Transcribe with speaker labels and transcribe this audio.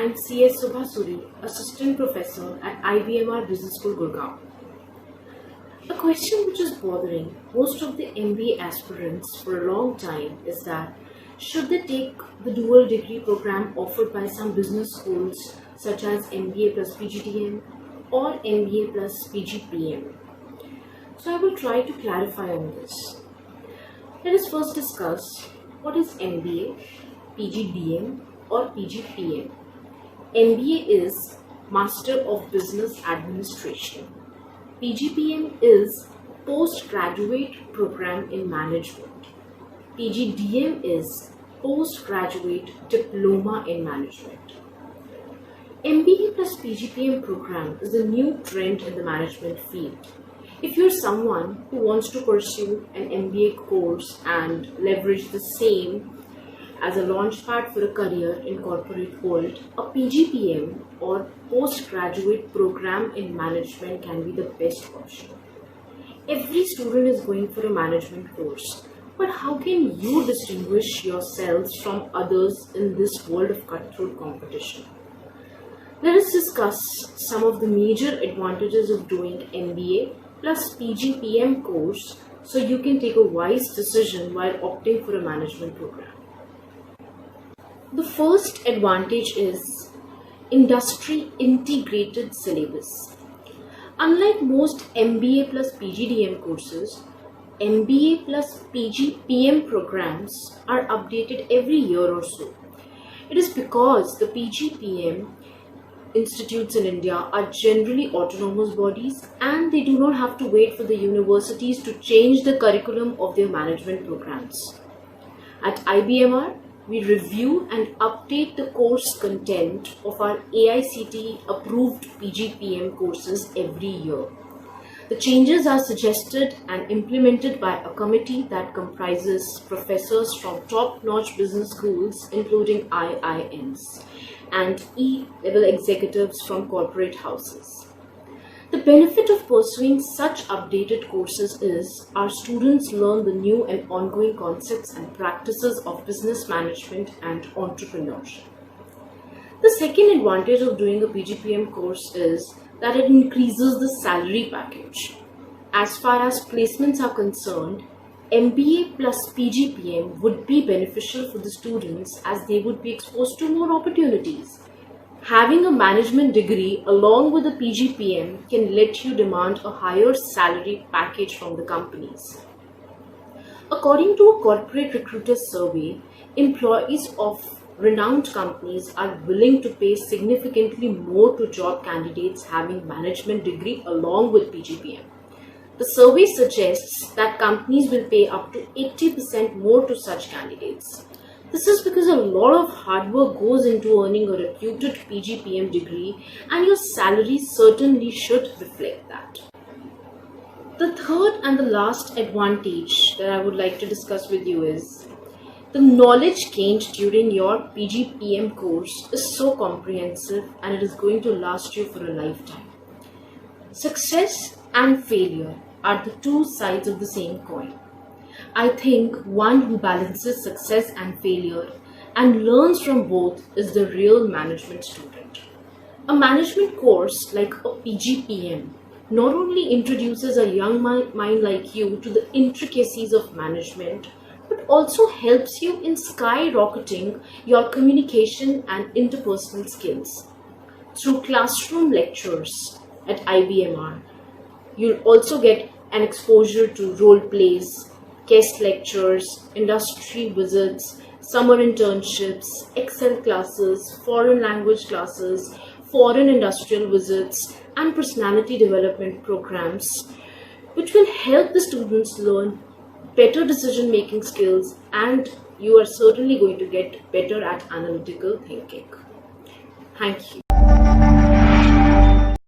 Speaker 1: I'm C.S. Subhasuri, Assistant Professor at IBMR Business School, Gurgaon. A question which is bothering most of the MBA aspirants for a long time is that should they take the dual degree program offered by some business schools such as MBA plus PGDM or MBA plus PGPM? So I will try to clarify on this. Let us first discuss what is MBA, PGDM or PGPM. MBA is Master of Business Administration. PGPM is Postgraduate Program in Management. PGDM is Postgraduate Diploma in Management. MBA plus PGPM program is a new trend in the management field. If you're someone who wants to pursue an MBA course and leverage the same as a launchpad for a career in corporate world, a PGPM or postgraduate program in management can be the best option. Every student is going for a management course, but how can you distinguish yourselves from others in this world of cutthroat competition? Let us discuss some of the major advantages of doing MBA plus PGPM course so you can take a wise decision while opting for a management program. The first advantage is industry integrated syllabus. Unlike most MBA plus PGDM courses, MBA plus PGPM programs are updated every year or so. It is because the PGPM institutes in India are generally autonomous bodies and they do not have to wait for the universities to change the curriculum of their management programs. At IBMR, we review and update the course content of our AICTE approved PGPM courses every year. The changes are suggested and implemented by a committee that comprises professors from top-notch business schools including IIMs and E-level executives from corporate houses. The benefit of pursuing such updated courses is our students learn the new and ongoing concepts and practices of business management and entrepreneurship. The second advantage of doing a PGPM course is that it increases the salary package. As far as placements are concerned, MBA plus PGPM would be beneficial for the students as they would be exposed to more opportunities. Having a management degree along with a PGPM can let you demand a higher salary package from the companies. According to a corporate recruiter survey, employees of renowned companies are willing to pay significantly more to job candidates having management degree along with PGPM. The survey suggests that companies will pay up to 80% more to such candidates. This is because a lot of hard work goes into earning a reputed PGPM degree and your salary certainly should reflect that. The third and the last advantage that I would like to discuss with you is the knowledge gained during your PGPM course is so comprehensive and it is going to last you for a lifetime. Success and failure are the two sides of the same coin. I think one who balances success and failure and learns from both is the real management student. A management course like a PGPM not only introduces a young mind like you to the intricacies of management, but also helps you in skyrocketing your communication and interpersonal skills. Through classroom lectures at IBMR, you'll also get an exposure to role plays, guest lectures, industry visits, summer internships, Excel classes, foreign language classes, foreign industrial visits, and personality development programs, which will help the students learn better decision-making skills, and you are certainly going to get better at analytical thinking. Thank you.